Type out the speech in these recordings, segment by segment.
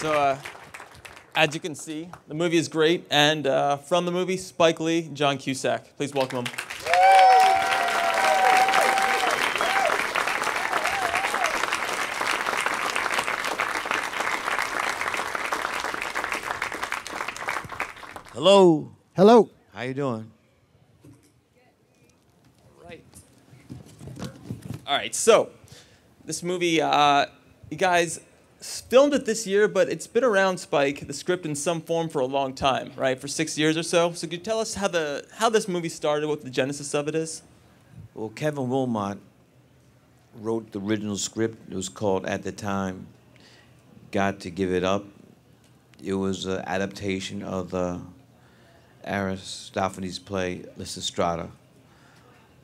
So, as you can see, the movie is great, and from the movie, Spike Lee, John Cusack. Please welcome him. Hello. Hello. How you doing? Right. All right, so this movie, you guys filmed it this year, but it's been around, Spike, the script in some form for a long time, right? For 6 years or so. So could you tell us how this movie started, what the genesis of it is? Well, Kevin Wilmot wrote the original script. It was called, at the time, Got to Give It Up. It was an adaptation of the Aristophanes' play Lysistrata,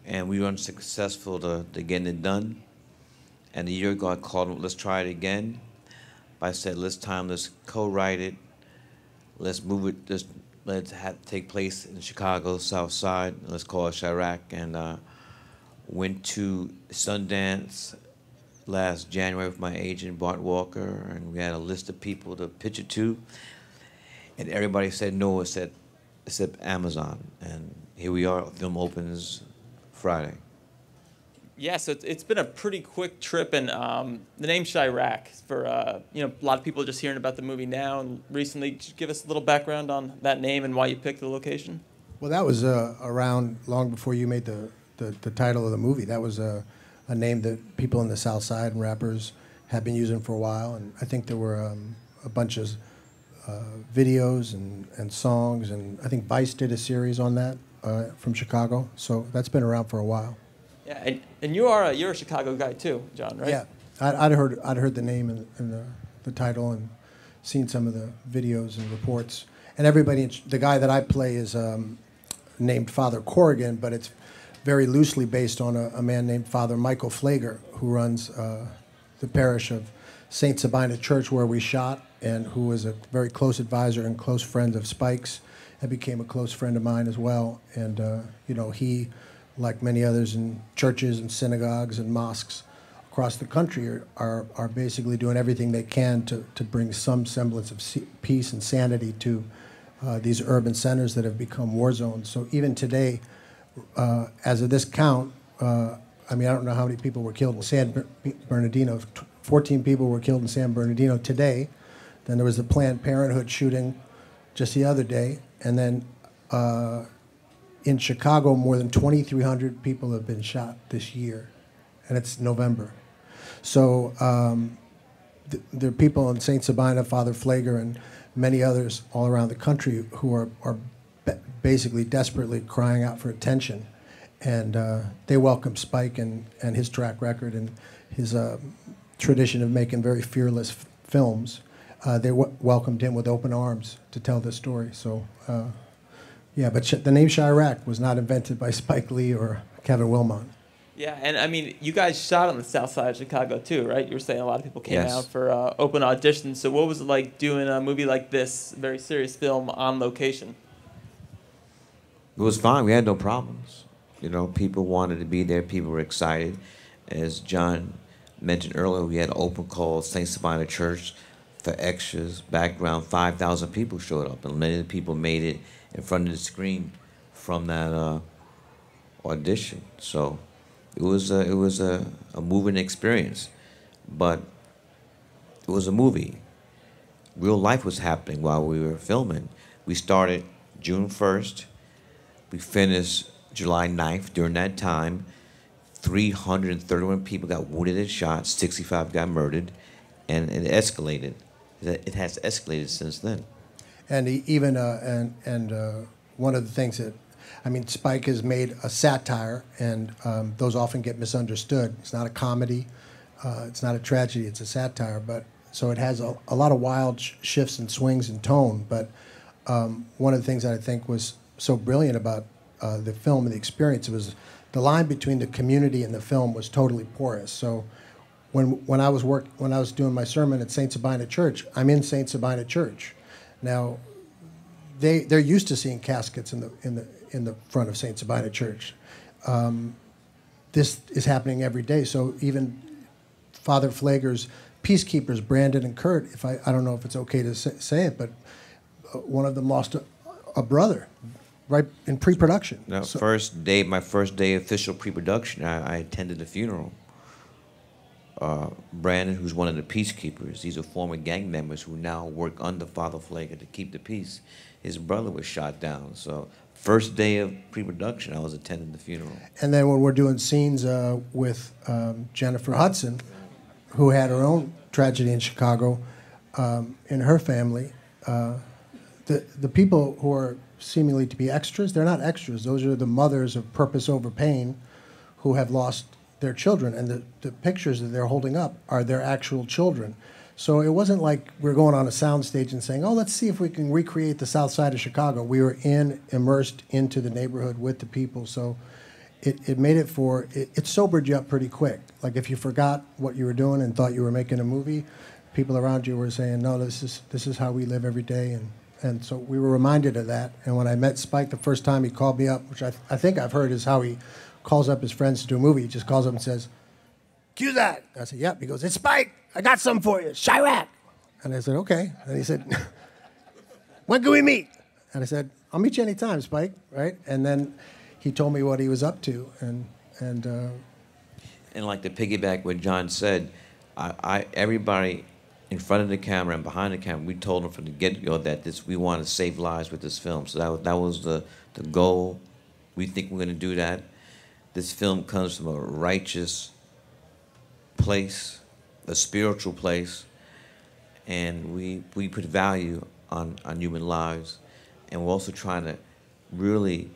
and we were unsuccessful to getting it done. And a year ago, I called him, let's try it again. I said, let's co-write it. Let's move it. Let's have it take place in Chicago, South Side. Let's call it Chi-Raq. And went to Sundance last January with my agent, Bart Walker, and we had a list of people to pitch it to. And everybody said no, except Amazon. And here we are. Film opens Friday. Yeah, so it's been a pretty quick trip, and the name Chi-Raq, for a lot of people are just hearing about the movie now and recently. Could you give us a little background on that name and why you picked the location? Well, that was around long before you made the title of the movie. That was a name that people in the South Side and rappers had been using for a while, and I think there were a bunch of videos and songs, and I think Vice did a series on that from Chicago. So that's been around for a while. Yeah, and you're a Chicago guy too, John, right? Yeah, I'd heard the name and the title and seen some of the videos and reports. And everybody, the guy that I play is named Father Corrigan, but it's very loosely based on a man named Father Michael Flager, who runs the parish of St. Sabina Church where we shot, and who was a very close advisor and close friend of Spike's, and became a close friend of mine as well. And he, like many others in churches and synagogues and mosques across the country, are basically doing everything they can to bring some semblance of peace and sanity to these urban centers that have become war zones. So even today, as of this count, I don't know how many people were killed in San Bernardino. 14 people were killed in San Bernardino today. Then there was the Planned Parenthood shooting just the other day. And then in Chicago, more than 2,300 people have been shot this year, and it's November. So there are people in St. Sabina, Father Flager, and many others all around the country who are basically desperately crying out for attention. And they welcome Spike and his track record and his tradition of making very fearless films. They welcomed him with open arms to tell this story. So. Yeah, but the name Chi-Raq was not invented by Spike Lee or Kevin Wilmot. Yeah, and you guys shot on the South Side of Chicago too, right? You were saying a lot of people came out for open auditions. So what was it like doing a movie like this, very serious film, on location? It was fine. We had no problems. People wanted to be there. People were excited. As John mentioned earlier, we had an open call, St. Sabina Church, for extras, background. 5,000 people showed up, and many of the people made it in front of the screen from that audition. So it was a moving experience, but it was a movie. Real life was happening while we were filming. We started June 1st. We finished July 9th. During that time, 331 people got wounded and shot, 65 got murdered, and it escalated. It has escalated since then. And even one of the things that, Spike has made a satire, and those often get misunderstood. It's not a comedy, it's not a tragedy, it's a satire. But so it has a lot of wild shifts and swings in tone. But one of the things that I think was so brilliant about the film and the experience was the line between the community and the film was totally porous. So when I was doing my sermon at St. Sabina Church, I'm in St. Sabina Church. Now, they're used to seeing caskets in the front of St. Sabina Church. This is happening every day. So even Father Flager's peacekeepers, Brandon and Kurt, I don't know if it's okay to say it, but one of them lost a brother right in pre-production. No, So, my first day official pre-production, I attended the funeral. Brandon, who's one of the peacekeepers, these are former gang members who now work under Father Flake to keep the peace. His brother was shot down. So first day of pre-production, I was attending the funeral. and then when we're doing scenes with Jennifer Hudson, who had her own tragedy in Chicago, in her family, the people who are seemingly to be extras, they're not extras. Those are the mothers of Purpose Over Pain who have lost their children, and the pictures that they're holding up are their actual children. So it wasn't like we're going on a soundstage and saying, oh, let's see if we can recreate the South Side of Chicago. We were immersed into the neighborhood with the people. So it made it it sobered you up pretty quick. Like if you forgot what you were doing and thought you were making a movie, people around you were saying, no, this is how we live every day. And so we were reminded of that. And when I met Spike the first time, he called me up, which I think I've heard is how he calls up his friends to do a movie. He just calls up and says, Cusack. I said, yep. He goes, it's Spike. I got something for you. Chi-Raq. And I said, okay. And he said, when can we meet? And I said, I'll meet you anytime, Spike. Right? And then he told me what he was up to. And like to piggyback what John said, everybody in front of the camera and behind the camera, we told them from the get-go that we want to save lives with this film. So that was the goal. We think we're going to do that. This film comes from a righteous place, a spiritual place, and we put value on human lives. And we're also trying to really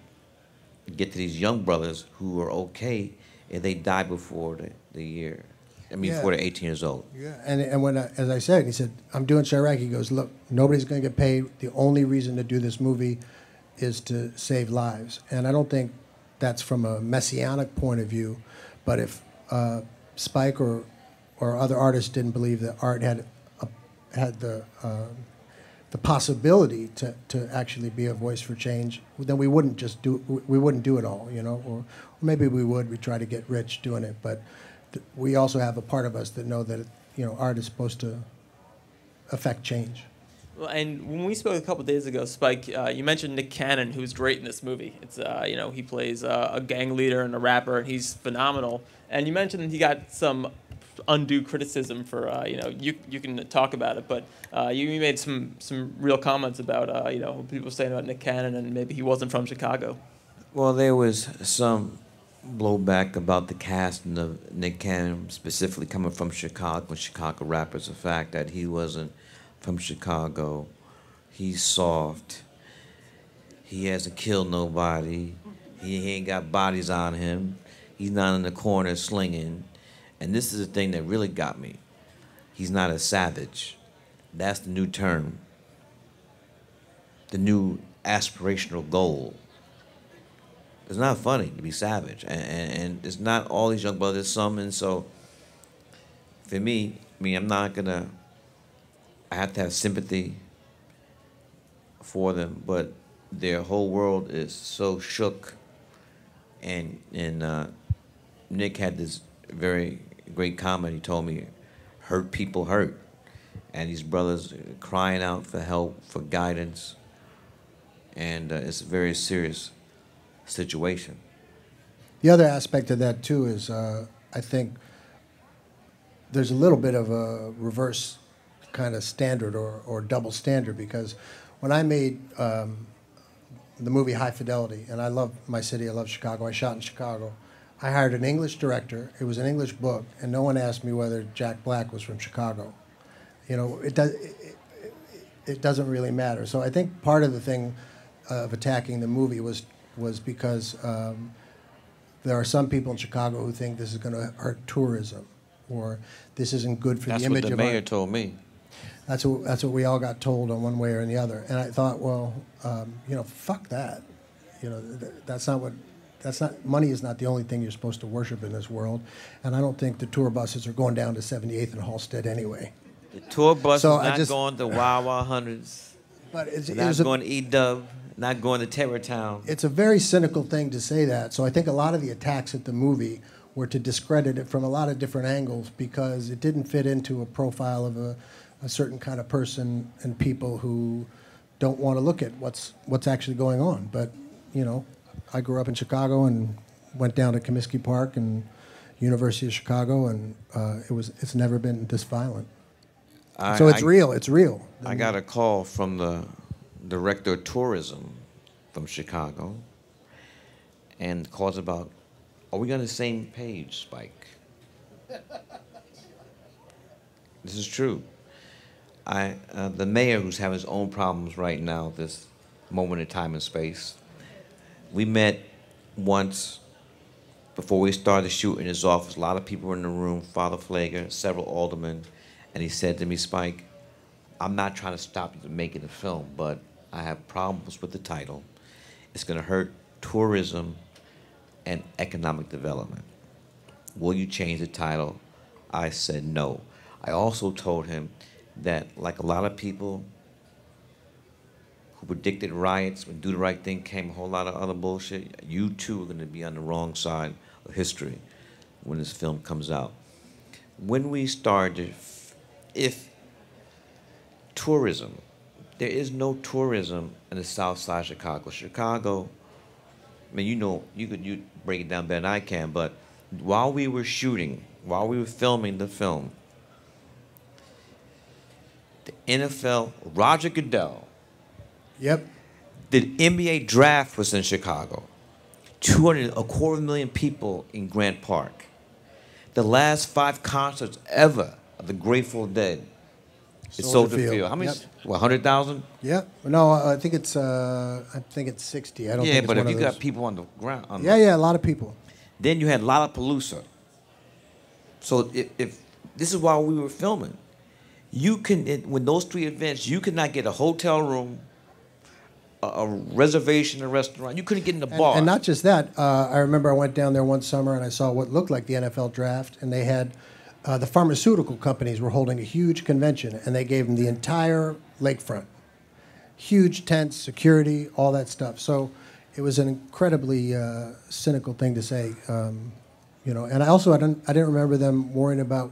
get to these young brothers who are okay if they die before the year. Before they're 18 years old. Yeah, and when as I said, he said, I'm doing Chi-Raq. He goes, look, nobody's going to get paid. The only reason to do this movie is to save lives. And I don't think that's from a messianic point of view, but if Spike or other artists didn't believe that art had the possibility to actually be a voice for change, then we wouldn't do it all, you know, or maybe we would. We try to get rich doing it, but we also have a part of us that know that, you know, art is supposed to affect change. Well, and when we spoke a couple days ago, Spike, you mentioned Nick Cannon, who's great in this movie. It's you know, he plays a gang leader and a rapper, and he's phenomenal. And you mentioned he got some undue criticism for you know, you can talk about it, but you made some real comments about you know, people saying about Nick Cannon and maybe he wasn't from Chicago. Well, there was some blowback about the casting of Nick Cannon, specifically coming from Chicago rappers, the fact that he wasn't from Chicago. He's soft. He hasn't killed nobody. He ain't got bodies on him. He's not in the corner slinging. And this is the thing that really got me. He's not a savage. That's the new term. The new aspirational goal. It's not funny to be savage, and it's not all these young brothers. Some, and so for me, I'm not gonna. I have to have sympathy for them, but their whole world is so shook. And Nick had this very great comment. He told me, "Hurt people hurt," and these brothers are crying out for help, for guidance, and it's a very serious situation. The other aspect of that too is I think there's a little bit of a reverse kind of standard or double standard, because when I made the movie High Fidelity, and I love my city, I love Chicago, I shot in Chicago, I hired an English director, it was an English book, and no one asked me whether Jack Black was from Chicago. You know, it doesn't really matter. So I think part of the thing of attacking the movie was because there are some people in Chicago who think this is going to hurt tourism, or this isn't good for the image of That's what the mayor told me. That's what we all got told on one way or the other. And I thought, well, you know, fuck that. You know, money is not the only thing you're supposed to worship in this world. And I don't think the tour buses are going down to 78th and Halstead anyway. The tour bus is not going to Wawa Hundreds. But it's not going to E-Dub. Not going to Terrortown. It's a very cynical thing to say that. So I think a lot of the attacks at the movie were to discredit it from a lot of different angles because it didn't fit into a profile of a certain kind of person and people who don't want to look at what's actually going on. But, you know, I grew up in Chicago and went down to Comiskey Park and University of Chicago, and it's never been this violent. So it's real. It's real. I got a call from the director of tourism from Chicago, and calls about, are we on the same page, Spike? This is true. The mayor, who's having his own problems right now, this moment in time and space, we met once before we started the shoot in his office. A lot of people were in the room, Father Flager, several aldermen, and he said to me, Spike, I'm not trying to stop you from making the film, but I have problems with the title. It's going to hurt tourism and economic development. Will you change the title? I said no. I also told him that, like a lot of people who predicted riots, when Do the Right Thing came, a whole lot of other bullshit, you too are going to be on the wrong side of history when this film comes out. When we started, if tourism, there is no tourism in the south side of Chicago. Chicago, I mean, you know, you break it down better than I can, but while we were shooting, while we were filming the film, the NFL, Roger Goodell, Yep. the NBA draft was in Chicago. A 250,000 people in Grant Park. The last 5 concerts ever of the Grateful Dead. It's Soldier Field. How many? Yep. What, 100,000? Yeah. No, I think it's 60. I don't Yeah, think it's but one if of you those. got people on the ground. Yeah, a lot of people. Then you had Lollapalooza. So if this is while we were filming, you can, with those 3 events, you could not get a hotel room, a reservation, a restaurant. You couldn't get in the bar. And not just that. I remember I went down there one summer and I saw what looked like the NFL draft, and they had the pharmaceutical companies were holding a huge convention, and they gave them the entire lakefront, huge tents, security, all that stuff. So it was an incredibly cynical thing to say, you know. And I didn't remember them worrying about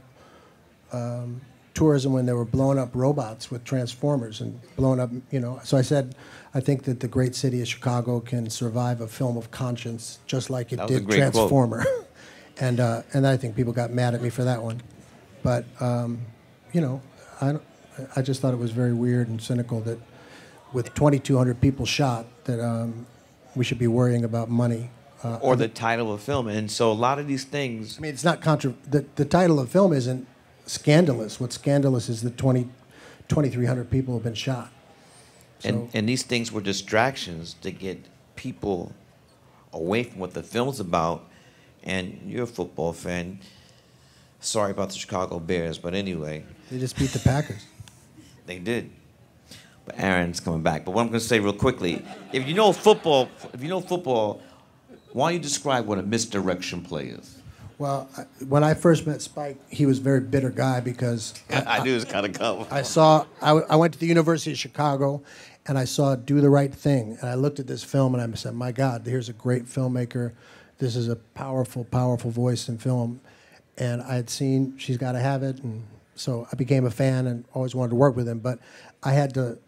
tourism when they were blowing up robots with transformers and blowing up, you know. So I said, I think that the great city of Chicago can survive a film of conscience just like it did Transformer. And I think people got mad at me for that one. But, you know, I just thought it was very weird and cynical that with 2,200 people shot that we should be worrying about money. Or the title of a film. And so a lot of these things... I mean, it's not the title of the film isn't scandalous. What's scandalous is that 2,300 people have been shot. So, and these things were distractions to get people away from what the film's about. And you're a football fan. Sorry about the Chicago Bears, but anyway. They just beat the Packers. They did. But Aaron's coming back. But what I'm going to say real quickly, if you know football, why don't you describe what a misdirection play is? Well, when I first met Spike, he was a very bitter guy because I knew it was kind of coming. I went to the University of Chicago, and I saw Do the Right Thing, and I looked at this film, and I said, my God, here's a great filmmaker. This is a powerful, powerful voice in film. And I had seen She's Gotta Have It, and so I became a fan and always wanted to work with him. But I had to,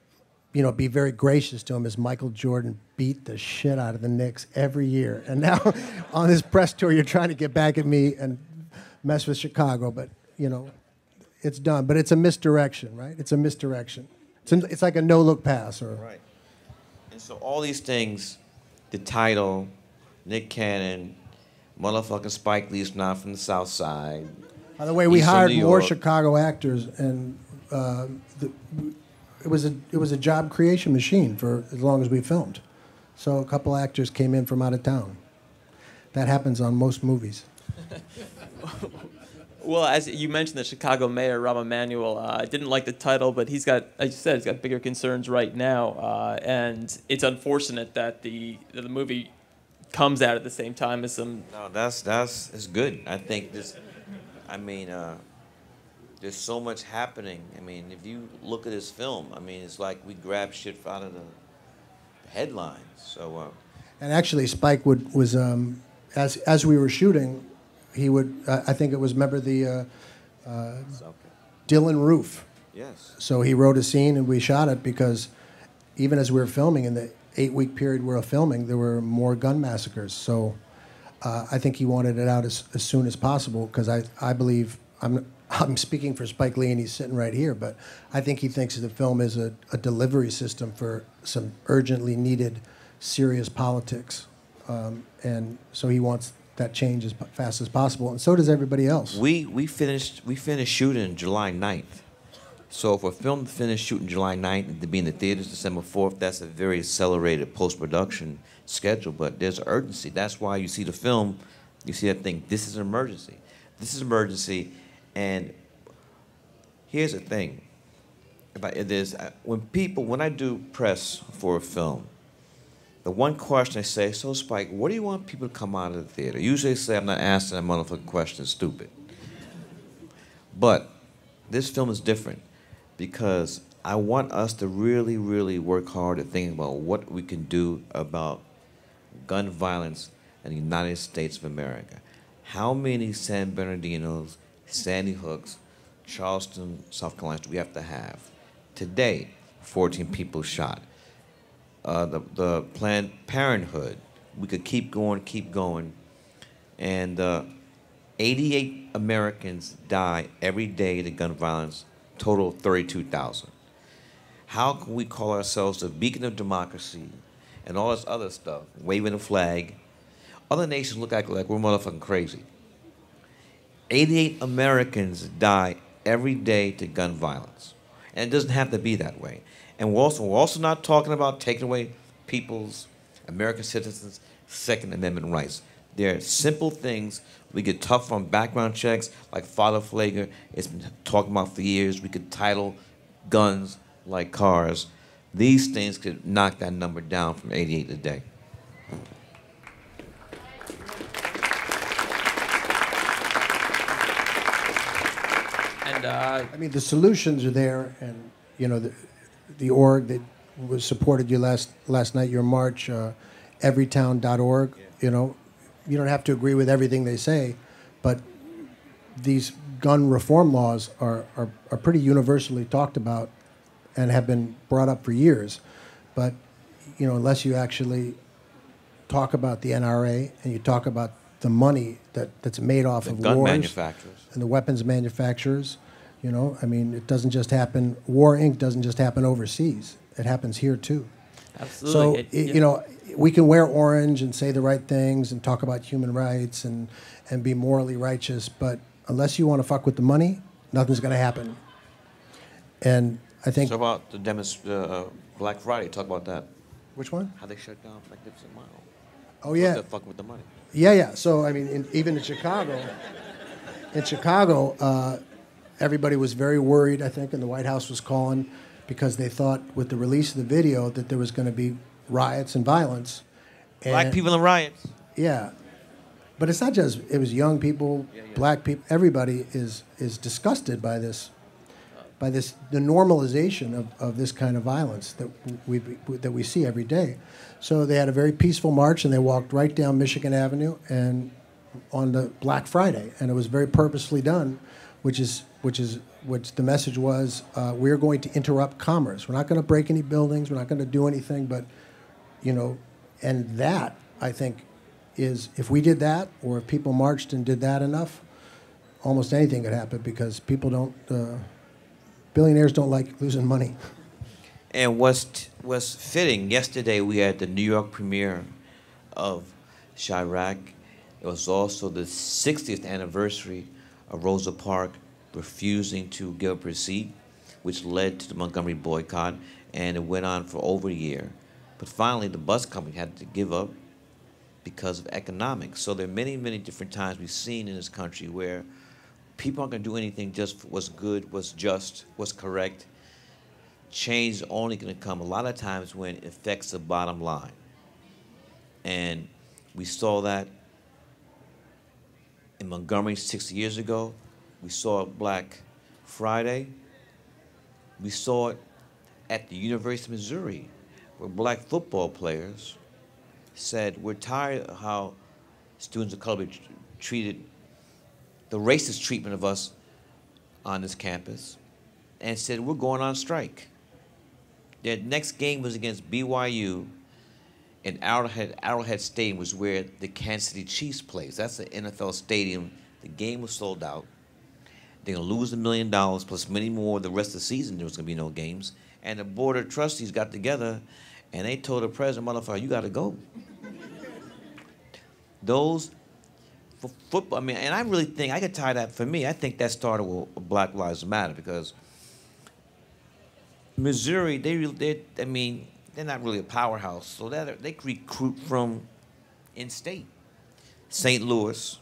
you know, be very gracious to him as Michael Jordan beat the shit out of the Knicks every year. And now on this press tour, you're trying to get back at me and mess with Chicago. But, you know, it's done. But it's a misdirection, right? It's a misdirection. It's like a no-look pass. Right. And so all these things, the title, Nick Cannon, motherfucking Spike Lee's not from the South Side. By the way, we hired more Chicago actors, and it was a job creation machine for as long as we filmed. So a couple actors came in from out of town. That happens on most movies. Well, as you mentioned, the Chicago mayor, Rahm Emanuel, didn't like the title, but he's got, as you said, he's got bigger concerns right now, and it's unfortunate that the movie comes out at the same time as some. No, it's good. I think this. I mean, there's so much happening. I mean, if you look at this film, I mean, it's like we grab shit out of the headlines. So. And actually, Spike was as we were shooting, he would. I think it was, remember the Okay. Dylan Roof. Yes. So he wrote a scene and we shot it because even as we were filming, in the 8-week period we were filming, there were more gun massacres. So I think he wanted it out as soon as possible because I believe, I'm speaking for Spike Lee and he's sitting right here, but I think he thinks the film is a delivery system for some urgently needed serious politics. And so he wants that change as fast as possible, and so does everybody else. We finished shooting July 9th. So for a film to finish shooting July 9th and to be in the theaters December 4th, that's a very accelerated post-production schedule, but there's urgency. That's why you see the film, you see that thing, this is an emergency. This is an emergency, and here's the thing. When I do press for a film, the one question I say, so Spike, what do you want people to come out of the theater? Usually they say, I'm not asking that motherfucking question, stupid. But this film is different because I want us to really, really work hard at thinking about what we can do about gun violence in the United States of America. How many San Bernardinos, Sandy Hooks, Charleston, South Carolina do we have to have? Today, 14 people shot. The Planned Parenthood, we could keep going, and 88 Americans die every day to gun violence, total of 32,000. How can we call ourselves a beacon of democracy and all this other stuff, waving a flag? Other nations look like we're motherfucking crazy. 88 Americans die every day to gun violence, and it doesn't have to be that way. And we're also not talking about taking away people's, American citizens' Second Amendment rights. They're simple things. We get tough on background checks, like Father Flager has been talking about for years. We could title guns like cars. These things could knock that number down from 88 a day. And I mean, the solutions are there, and you know, the org that was supported you last night, your march, everytown.org. You know, you don't have to agree with everything they say, but these gun reform laws are pretty universally talked about and have been brought up for years. But you know, unless you actually talk about the NRA and you talk about the money that's made off of gun wars manufacturers and the weapons manufacturers, you know, I mean, it doesn't just happen. War Inc. doesn't just happen overseas. It happens here too. absolutely. So you know, we can wear orange and say the right things and talk about human rights and be morally righteous, but unless you want to fuck with the money, nothing's going to happen. And I think. So about the Black Friday, talk about that. Which one? How they shut down Magnificent Mile. Oh yeah. They're fucking with the money. Yeah. So I mean, even in Chicago, everybody was very worried, I think, and the White House was calling because they thought with the release of the video that there was going to be riots and violence. And Black people in riots. yeah. But it's not just, it was young people, black people, everybody is disgusted by this, the normalization of this kind of violence that we see every day. So they had a very peaceful march and they walked right down Michigan Avenue and on the Black Friday, and it was very purposefully done, which the message was, we're going to interrupt commerce. We're not going to break any buildings. We're not going to do anything, but, you know, and that, I think, is, if we did that, or if people marched and did that enough, almost anything could happen because people don't, billionaires don't like losing money. And what's fitting, yesterday we had the New York premiere of Chi-Raq. It was also the 60th anniversary of Rosa Parks refusing to give up her seat, which led to the Montgomery boycott, and it went on for over a year. But finally, the bus company had to give up because of economics. So there are many, many different times we've seen in this country where people aren't going to do anything just for what's good, what's just, what's correct. Change is only going to come a lot of times when it affects the bottom line. And we saw that in Montgomery 60 years ago. We saw it Black Friday. We saw it at the University of Missouri, where black football players said, we're tired of how students of color are treated the racist treatment of us on this campus and said, we're going on strike. Their next game was against BYU in Arrowhead Stadium, was where the Kansas City Chiefs plays. That's the NFL stadium. The game was sold out. They're going to lose $1 million plus many more the rest of the season. There was going to be no games. And the board of trustees got together, and they told the president, motherfucker, you got to go. Those, for football, I mean, and I really think, I could tie that, for me, I think that started with Black Lives Matter, because Missouri, I mean, they're not really a powerhouse, so they recruit from in-state. St. Louis,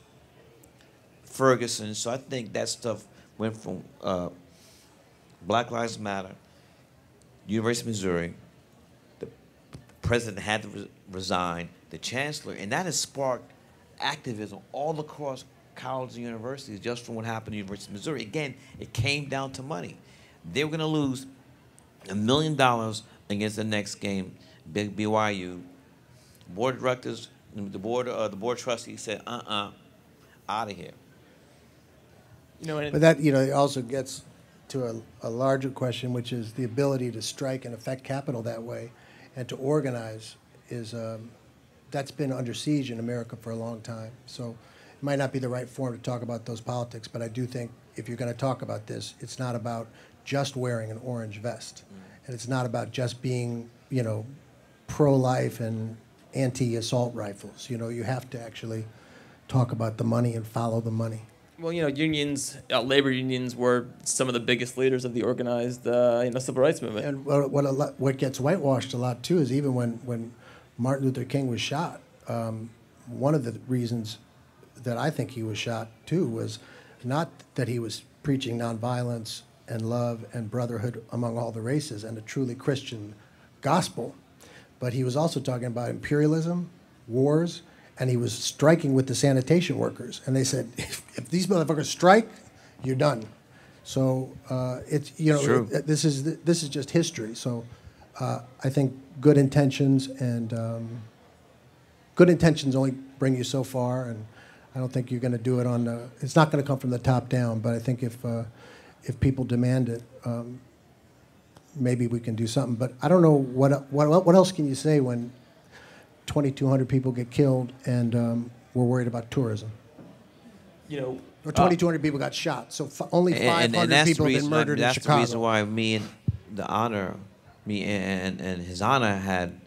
Ferguson, so I think that stuff went from Black Lives Matter, University of Missouri, the president had to resign, the chancellor, and that has sparked activism all across colleges and universities just from what happened at the University of Missouri. Again, it came down to money. They were going to lose $1 million against the next game, BYU. Board of directors, the board of trustees said, out of here. You know, But that, it also gets to a larger question, which is the ability to strike and affect capital that way and to organize is, that's been under siege in America for a long time. So it might not be the right forum to talk about those politics, but I do think if you're going to talk about this, it's not about just wearing an orange vest. And it's not about just being, pro-life and anti-assault rifles. You have to actually talk about the money and follow the money. Well, unions, labor unions were some of the biggest leaders of the organized, civil rights movement. And what gets whitewashed a lot, too, is even when Martin Luther King was shot, one of the reasons that I think he was shot, too, was not that he was preaching nonviolence and love and brotherhood among all the races and a truly Christian gospel, but he was also talking about imperialism, wars, and he was striking with the sanitation workers. And they said, if these motherfuckers strike, you're done. So it's True. This is just history. So I think good intentions only bring you so far, and I don't think you're going to do it on it's not going to come from the top down. But I think if people demand it, maybe we can do something. But I don't know what else can you say when 2,200 people get killed and we're worried about tourism. Or 2,200 people got shot, so only 500 people have been murdered in Chicago. That's the reason why me and His Honor had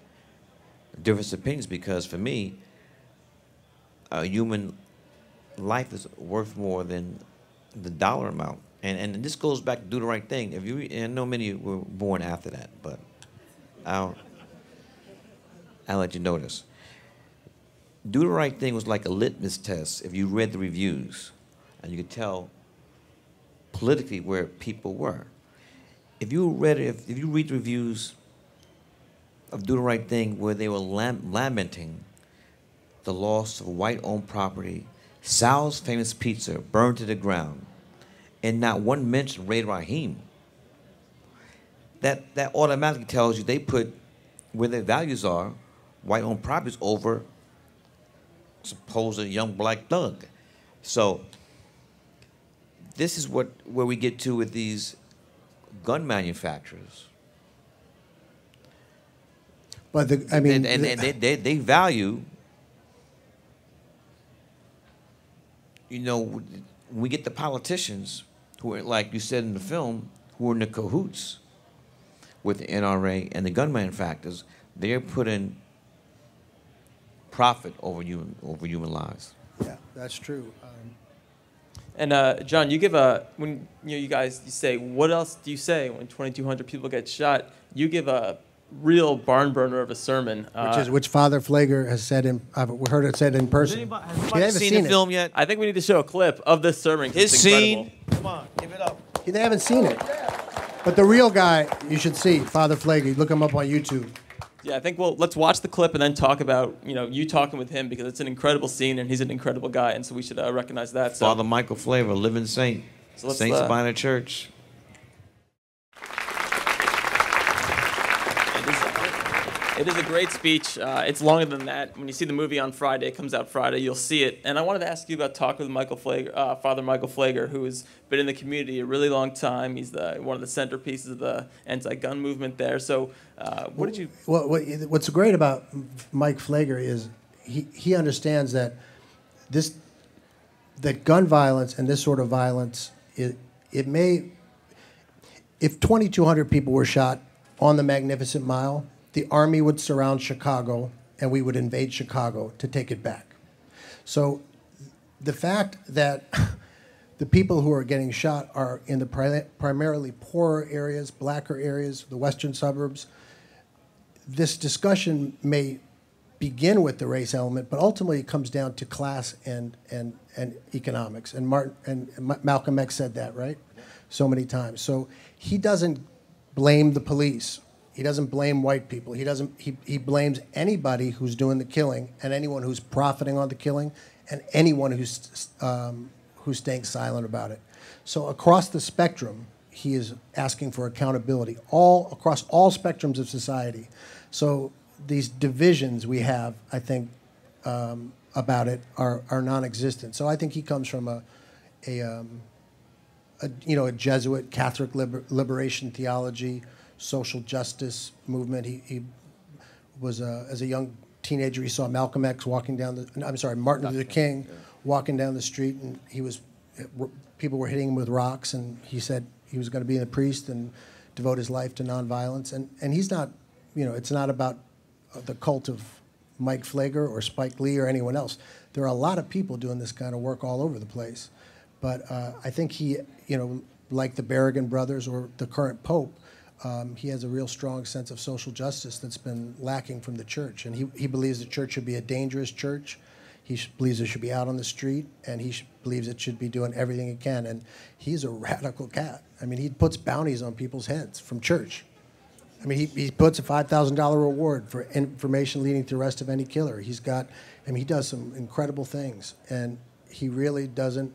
different opinions, because for me, a human life is worth more than the dollar amount. And this goes back to do the right thing. I know many of you were born after that, but I'll let you know this. Do the right thing was like a litmus test if you read the reviews, and you could tell politically where people were. If you read the reviews of Do the Right Thing, where they were lamenting the loss of white-owned property, Sal's Famous Pizza burned to the ground, and not one mention Ray Raheem, that automatically tells you they put where their values are, white-owned properties over supposed young black thug. So this is where we get to with these gun manufacturers. But they value, when we get the politicians who are, like you said in the film, who are in the cahoots with the NRA and the gun manufacturers, they're putting profit over human lives. Yeah, that's true. And John, you give when you guys say, what else do you say when 2,200 people get shot? You give a real barn burner of a sermon, which Father Flager has said I've heard it said in person. Has anybody seen the film yet? I think we need to show a clip of this sermon. His it's scene. incredible. Come on, give it up. They haven't seen it, but the real guy you should see, Father Flager. Look him up on YouTube. Yeah, I think let's watch the clip and then talk about you talking with him, because it's an incredible scene and he's an incredible guy, and so we should recognize that. So. Father Michael Flavor, living saint, Saints of Minor Church. It is a great speech. It's longer than that. When you see the movie on Friday, it comes out Friday, you'll see it. And I wanted to ask you about Talk with Father Michael Flager, who has been in the community a really long time. He's one of the centerpieces of the anti-gun movement there. So what did you... What's great about Mike Flager is he understands that that gun violence and this sort of violence, it may... If 2,200 people were shot on the Magnificent Mile, the Army would surround Chicago, and we would invade Chicago to take it back. So the fact that the people who are getting shot are in the primarily poorer areas, blacker areas, the western suburbs, this discussion may begin with the race element, but ultimately it comes down to class and economics. And Malcolm X said that, right? So many times. So he doesn't blame the police. He doesn't blame white people. He blames anybody who's doing the killing and anyone who's profiting on the killing and anyone who's staying silent about it. So across the spectrum, he is asking for accountability across all spectrums of society. So these divisions we have, I think, about it are non-existent. So I think he comes from a Jesuit Catholic liberation theology, social justice movement. He was as a young teenager, he saw Malcolm X walking down Martin Luther King walking down the street, and people were hitting him with rocks, and he said he was going to be a priest and devote his life to nonviolence. And he's not, it's not about the cult of Mike Flager or Spike Lee or anyone else. There are a lot of people doing this kind of work all over the place. But I think he, like the Berrigan brothers or the current Pope, he has a real strong sense of social justice that's been lacking from the church. And he believes the church should be a dangerous church. He believes it should be out on the street, and he believes it should be doing everything it can. And he's a radical cat. I mean, he puts bounties on people's heads from church. I mean, he puts a $5,000 reward for information leading to the arrest of any killer. He does some incredible things. And he really doesn't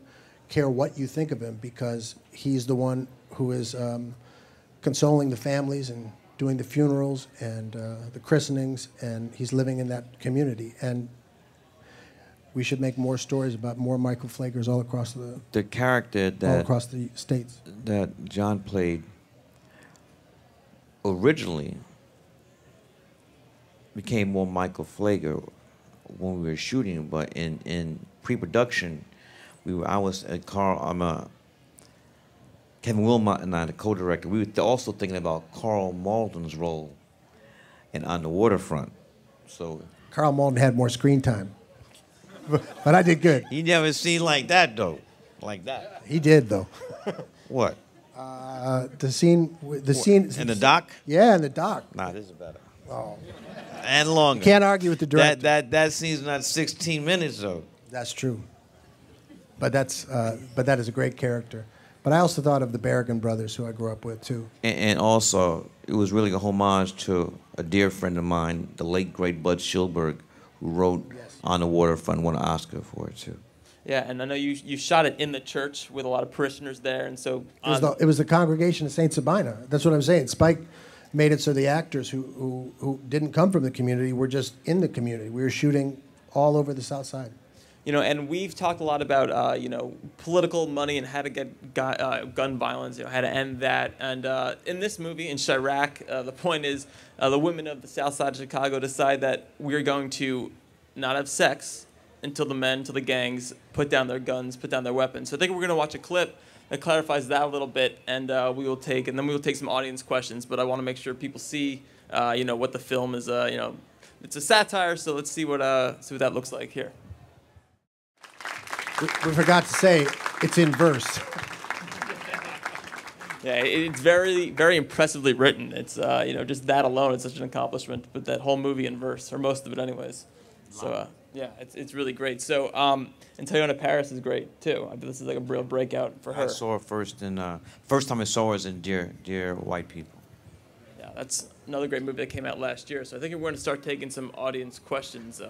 care what you think of him, because he's the one who is consoling the families and doing the funerals and the christenings, and he's living in that community. And we should make more stories about more Michael Flagers all across the character that all across the states that John played originally became more Michael Flager when we were shooting, but in pre-production, I was at Kevin Wilmot and I, the co-director, we were also thinking about Carl Malden's role in On the Waterfront. So Carl Malden had more screen time, but I did good. He never seen like that though, like that. He did though. What? The scene in the dock. Yeah, in the dock. Nah, this is better. Oh. And longer. Can't argue with the director. That scene's not 16 minutes though. That's true. But that is a great character. But I also thought of the Berrigan brothers, who I grew up with too. And also, it was really a homage to a dear friend of mine, the late great Bud Schilberg, who wrote On the Waterfront, won an Oscar for it too. Yeah, and I know you shot it in the church with a lot of parishioners there, and so it was the congregation of Saint Sabina. That's what I'm saying. Spike made it so the actors who didn't come from the community were just in the community. We were shooting all over the South Side. And we've talked a lot about, political money and how to get gun violence, how to end that. And in this movie, in Chi-Raq, the point is the women of the South Side of Chicago decide that we're going to not have sex until the gangs put down their guns, put down their weapons. So I think we're going to watch a clip that clarifies that a little bit, and we will take some audience questions. But I want to make sure people see, what the film is. It's a satire, so let's see what that looks like here. We forgot to say it's in verse. Yeah, it's very, very impressively written. It's just that alone is such an accomplishment. But that whole movie in verse, or most of it, anyways. So yeah, it's really great. So and Teyonah Parris is great too. This is like a real breakout for her. I saw her first time I saw her was in Dear White People. Yeah, that's another great movie that came out last year. So I think we're going to start taking some audience questions.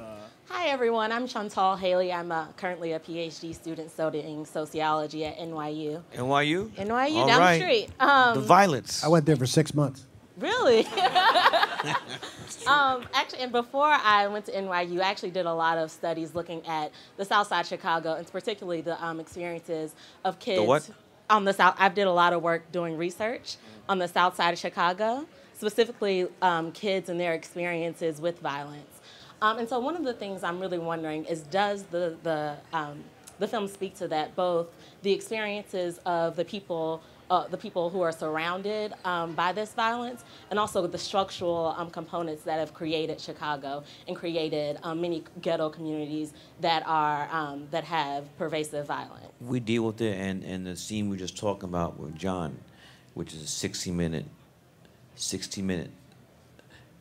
Hi, everyone. I'm Chantal Haley. I'm currently a PhD student studying sociology at NYU. NYU? NYU, All down right. the street. The Violets. I went there for 6 months. Really? Actually, and before I went to NYU, I actually did a lot of studies looking at the South Side of Chicago, and particularly the experiences of kids. The what? On the South. I did a lot of work doing research on the South Side of Chicago, specifically kids and their experiences with violence. And so one of the things I'm really wondering is, does the film speak to that, both the experiences of the people who are surrounded by this violence, and also the structural components that have created Chicago and created many ghetto communities that have pervasive violence. We deal with it, and the scene we were just talking about with John, which is a 60-minute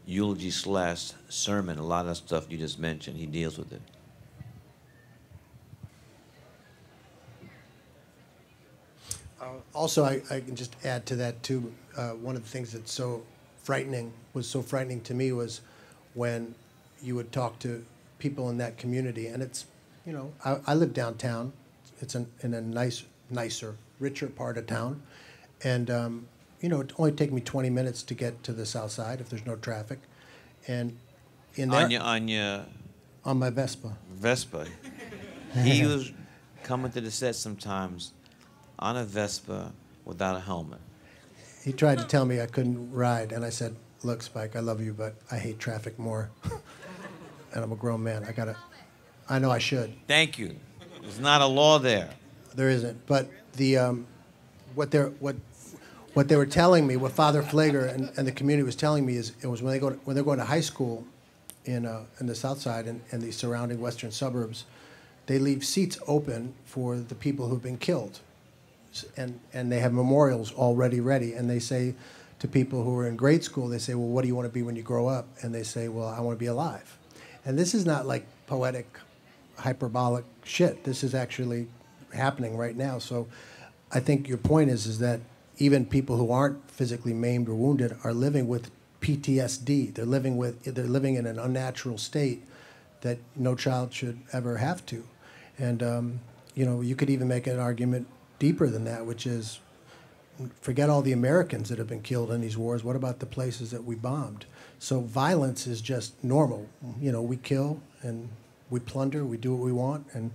eulogy / sermon. A lot of that stuff you just mentioned, he deals with it. Also, I can just add to that too. One of the things that's so frightening to me was when you would talk to people in that community, and it's, you know, I live downtown. It's in a nicer, richer part of town, and you know, it only take me 20 minutes to get to the south side if there's no traffic, and in there on my Vespa. He was coming to the set sometimes on a Vespa without a helmet. He tried to tell me I couldn't ride, and I said, "Look, Spike, I love you, but I hate traffic more, and I'm a grown man. I know I should." Thank you. There's not a law there. There isn't, but what they were telling me, what Father Flager and the community was telling me is, it was when they're going to high school in the South Side and the surrounding western suburbs, they leave seats open for the people who've been killed, and they have memorials already ready, and they say to people who are in grade school, they say, "Well, what do you want to be when you grow up?" And they say, "Well, I want to be alive." And this is not like poetic, hyperbolic shit. This is actually happening right now. So I think your point is that even people who aren't physically maimed or wounded are living with PTSD. They're living in an unnatural state that no child should ever have to. And you know, you could even make an argument deeper than that, which is, forget all the Americans that have been killed in these wars. What about the places that we bombed? So violence is just normal. You know, we kill and we plunder, we do what we want, and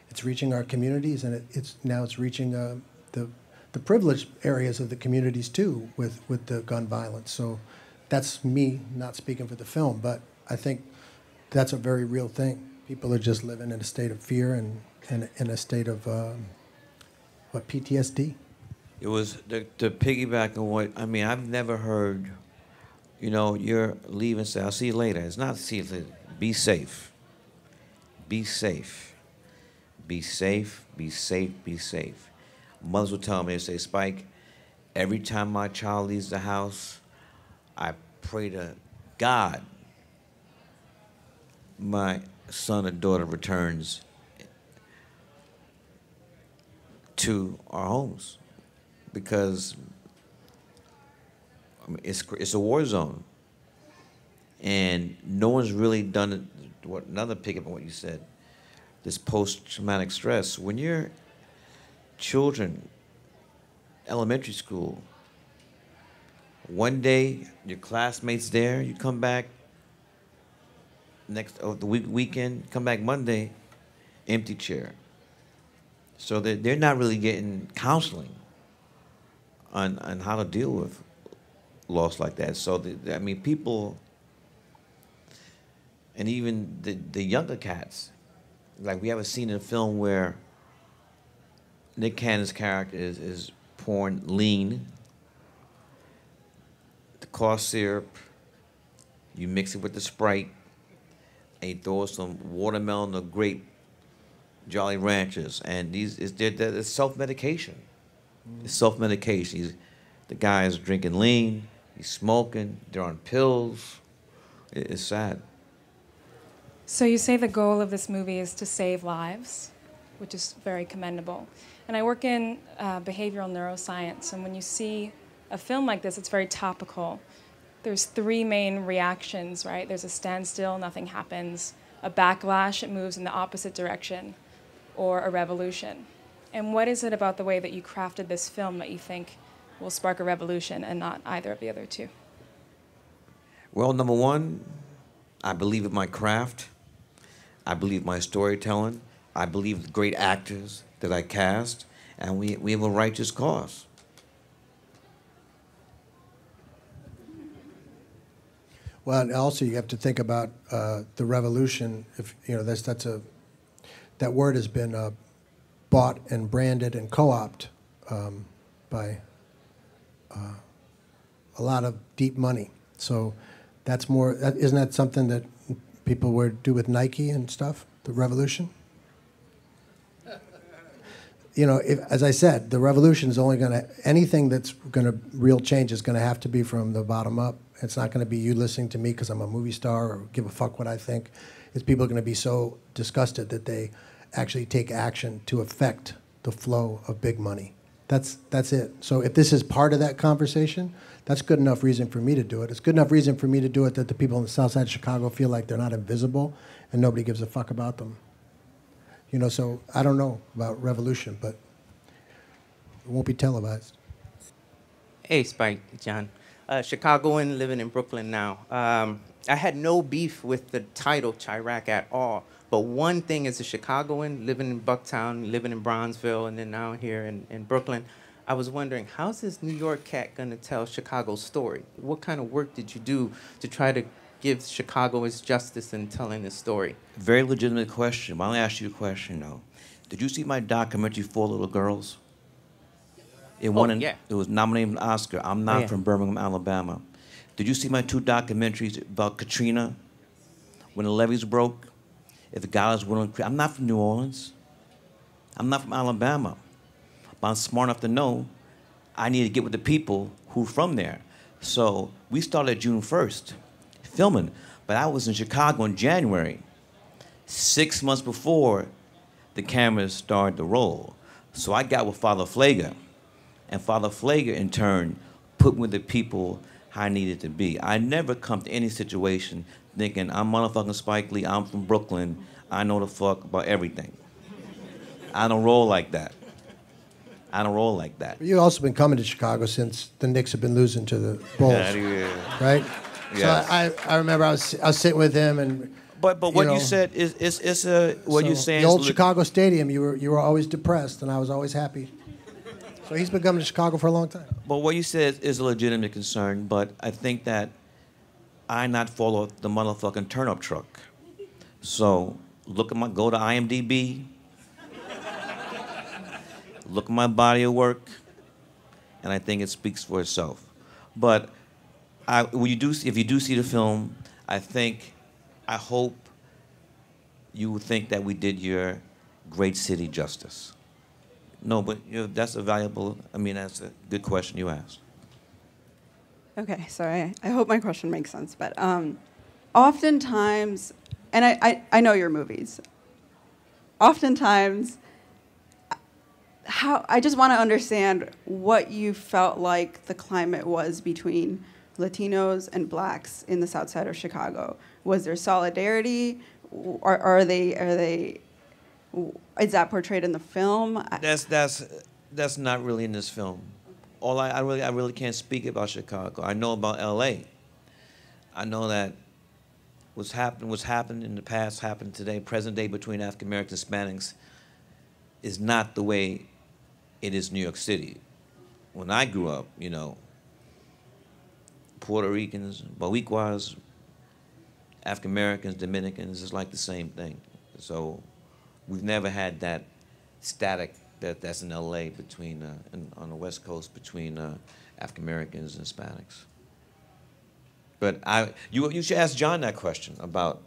it's reaching our communities, and it's reaching the privileged areas of the communities too with the gun violence. So that's me not speaking for the film, but I think that's a very real thing. People are just living in a state of fear and in a state of PTSD. It was to piggyback on what, I mean, I've never heard, you know, you're leaving, say, "I'll see you later." It's not see you later. Be safe. Be safe. Be safe, be safe, be safe. Mothers would tell me, they say, "Spike, every time my child leaves the house, I pray to God my son or daughter returns to our homes." Because I mean, it's a war zone, and no one's really done it. Another pick up on what you said, this post-traumatic stress. When you're children, elementary school, one day your classmates there, you come back the weekend, come back Monday, empty chair. So they're not really getting counseling on how to deal with loss like that. So I mean, people, and even the younger cats, like we have a scene in a film where Nick Cannon's character is pouring lean, the cough syrup, you mix it with the Sprite, and you throw some watermelon or grape Jolly Ranchers, and it's self-medication. It's self-medication. The guy is drinking lean, he's smoking, they're on pills. It's sad. So you say the goal of this movie is to save lives, which is very commendable. And I work in behavioral neuroscience, and when you see a film like this, it's very topical. There's three main reactions, right? There's a standstill, nothing happens, a backlash, it moves in the opposite direction, or a revolution. And what is it about the way that you crafted this film that you think will spark a revolution and not either of the other two? Well, number one, I believe in my craft. I believe my storytelling. I believe the great actors that I cast, and we have a righteous cause. Well, and also you have to think about the revolution. If you know, that word has been bought and branded and co-opted by a lot of deep money. So that's more. Isn't that something that people would do with Nike and stuff? The revolution. You know, as I said, the revolution is only going to, anything that's going to, real change is going to have to be from the bottom up. It's not going to be you listening to me because I'm a movie star or give a fuck what I think. It's people are going to be so disgusted that they actually take action to affect the flow of big money. That's it. So if this is part of that conversation, that's good enough reason for me to do it. It's good enough reason for me to do it that the people in the south side of Chicago feel like they're not invisible and nobody gives a fuck about them. You know, so I don't know about revolution, but it won't be televised. Hey, Spike, John. Chicagoan, living in Brooklyn now. I had no beef with the title Chi-Raq at all. But one thing as a Chicagoan, living in Bucktown, living in Bronzeville, and then now here in Brooklyn, I was wondering, how's this New York cat going to tell Chicago's story? What kind of work did you do to try to give Chicago its justice in telling this story? Very legitimate question. I'll ask you a question, though. Did you see my documentary, Four Little Girls? It won yeah. It was nominated for an Oscar. I'm not yeah. from Birmingham, Alabama. Did you see my 2 documentaries about Katrina, when the levees broke? If the guys went on, I'm not from New Orleans. I'm not from Alabama. But I'm smart enough to know I need to get with the people who are from there. So we started June 1st, filming. But I was in Chicago in January, 6 months before the cameras started to roll. So I got with Father Flager. And Father Flager, in turn, put me with the people I needed to be. I never come to any situation thinking, I'm motherfucking Spike Lee, I'm from Brooklyn, I know the fuck about everything. I don't roll like that. I don't roll like that. You've also been coming to Chicago since the Knicks have been losing to the Bulls, right? Yes. So I remember I was sitting with him and. But what you said is what you're saying. The old Chicago Stadium, you were always depressed, and I was always happy. So he's been coming to Chicago for a long time. But what you said is a legitimate concern, but I think that I not follow the motherfucking turnip truck. So go to IMDb, look at my body of work, and I think it speaks for itself. But if you do see the film, I hope you would think that we did your great city justice. No, but that's a that's a good question you asked. Okay, so I hope my question makes sense, but oftentimes, and I know your movies, oftentimes, I just want to understand what you felt like the climate was between Latinos and blacks in the south side of Chicago. Was there solidarity? Are they is that portrayed in the film? That's not really in this film. I really can't speak about Chicago. I know about L.A. I know that what's happened in the past happened today. Present day between African Americans and Hispanics is not the way it is in New York City. When I grew up, Puerto Ricans, Boricuas, African Americans, Dominicans, it's like the same thing. So we've never had that static that's in L.A. between on the West Coast between African Americans and Hispanics. But you should ask John that question about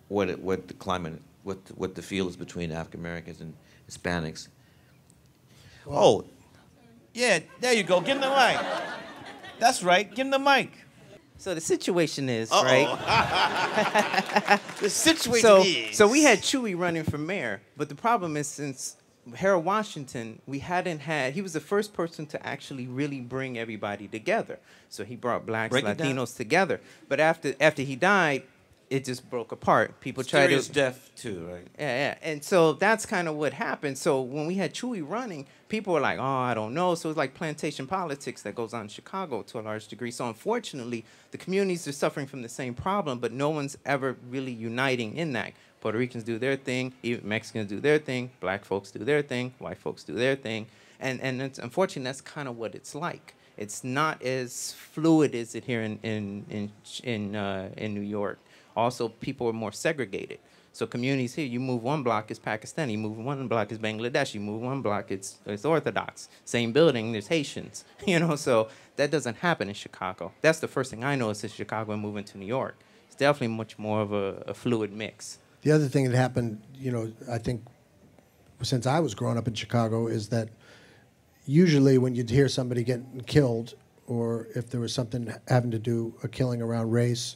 what the climate, what the feel is between African Americans and Hispanics. Well, yeah, there you go. Give him the mic. That's right. Give him the mic. So the situation is, Uh-oh. right? The situation is. So we had Chewy running for mayor, but the problem is since Harold Washington, he was the first person to actually really bring everybody together. So he brought blacks, Latinos together. But after he died, it just broke apart. People tried Mysterious to death too, right? yeah. And so that's kind of what happened. So when we had Chewy running, people were like, oh, I don't know. So it's like plantation politics that goes on in Chicago to a large degree. So unfortunately, the communities are suffering from the same problem, but no one's ever really uniting in that. Puerto Ricans do their thing, even Mexicans do their thing, black folks do their thing, white folks do their thing. And it's, unfortunately, that's kind of what it's like. It's not as fluid as it here in New York. Also, people are more segregated. So communities here, you move one block, it's Pakistani. You move one block, it's Bangladesh. You move one block, it's Orthodox. Same building, there's Haitians. You know, so that doesn't happen in Chicago. That's the first thing I noticed in Chicago and moving to New York. It's definitely much more of a fluid mix. The other thing that happened, you know, I think since I was growing up in Chicago is that usually when you'd hear somebody getting killed, or if there was something having to do a killing around race,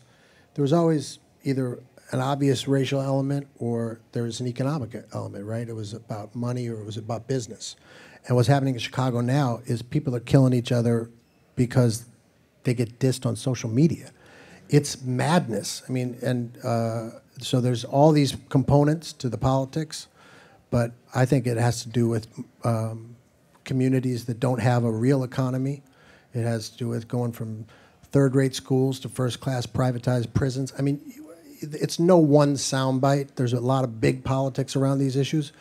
there was always either an obvious racial element or there was an economic element, right? It was about money or it was about business. And what's happening in Chicago now is people are killing each other because they get dissed on social media. It's madness. I mean, and so there's all these components to the politics, but I think it has to do with communities that don't have a real economy. It has to do with going from third-rate schools to first-class privatized prisons. I mean, it's no one soundbite. There's a lot of big politics around these issues,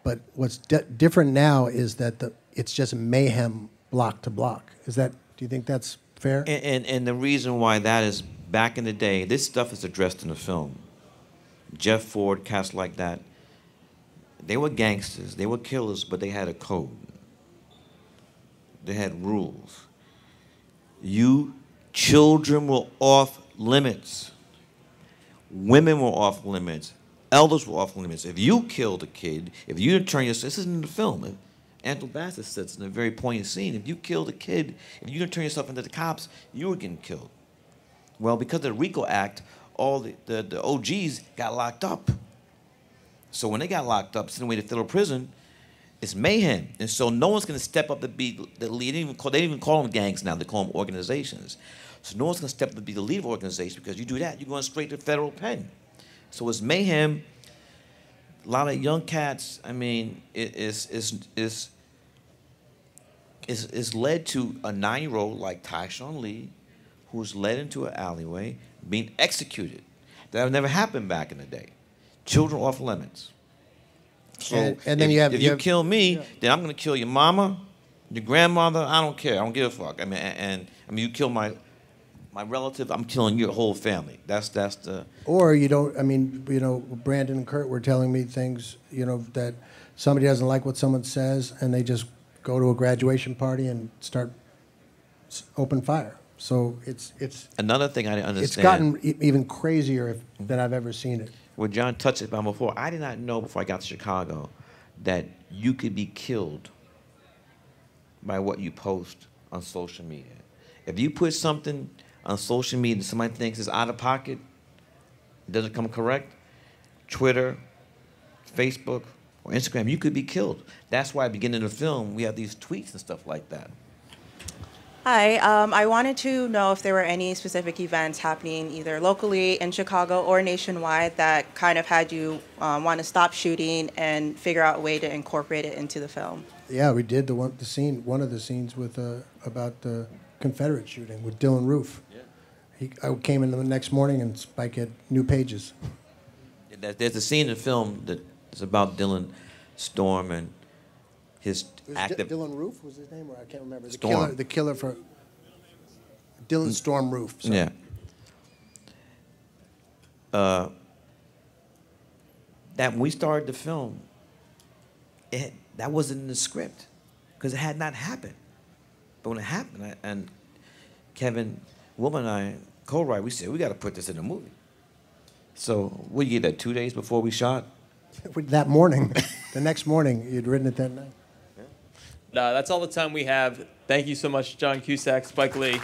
but what's different now is that it's just mayhem block to block. Do you think that's fair? And the reason why that is, back in the day, this stuff is addressed in the film. Jeff Ford, cast like that, they were gangsters, they were killers, but they had a code. They had rules. Children were off limits. Women were off limits. Elders were off limits. If you killed a kid, if you turn yourself, this is in the film, Anthony Bassett says in a very poignant scene, if you killed a kid, if you turn yourself into the cops, you were getting killed. Well, because of the RICO Act, all the OGs got locked up. So when they got locked up, sent away to federal prison, it's mayhem. And so no one's going to step up to be the lead. They didn't even call them gangs now. They call them organizations. So no one's going to step up to be the lead of the organization, because you do that, you're going straight to federal pen. So it's mayhem. A lot of young cats, I mean, it's led to a 9-year-old like Tyshawn Lee, who's led into an alleyway, being executed. That never happened back in the day. Children off limits. So and then if you kill me, then I'm going to kill your mama, your grandmother. I don't care. I don't give a fuck. I mean, you kill my relative, I'm killing your whole family. That's the. Or you don't. I mean, you know, Brandon and Kurt were telling me things. You know, that somebody doesn't like what someone says, and they just go to a graduation party and start open fire. So it's another thing I didn't understand. It's gotten even crazier than I've ever seen it. What John touched upon before, I did not know before I got to Chicago that you could be killed by what you post on social media. If you put something on social media that somebody thinks is out of pocket, doesn't come correct, Twitter, Facebook, or Instagram, you could be killed. That's why at the beginning of the film, we have these tweets and stuff like that. Hi, I wanted to know if there were any specific events happening either locally in Chicago or nationwide that kind of had you want to stop shooting and figure out a way to incorporate it into the film. Yeah, we did one of the scenes with about the Confederate shooting with Dylan Roof. Yeah. I came in the next morning and Spike had new pages. There's a scene in the film that is about Dylan Storm and his active. Dylan Roof was his name, or I can't remember. Storm. The killer for Dylan Storm Roof. Sorry. Yeah. That when we started the film, that wasn't in the script because it had not happened. But when it happened, and Kevin, Wilma, and I co-write, we said we got to put this in a movie. So what you get that 2 days before we shot? That morning, the next morning, you'd written it that night. That's all the time we have. Thank you so much, John Cusack, Spike Lee.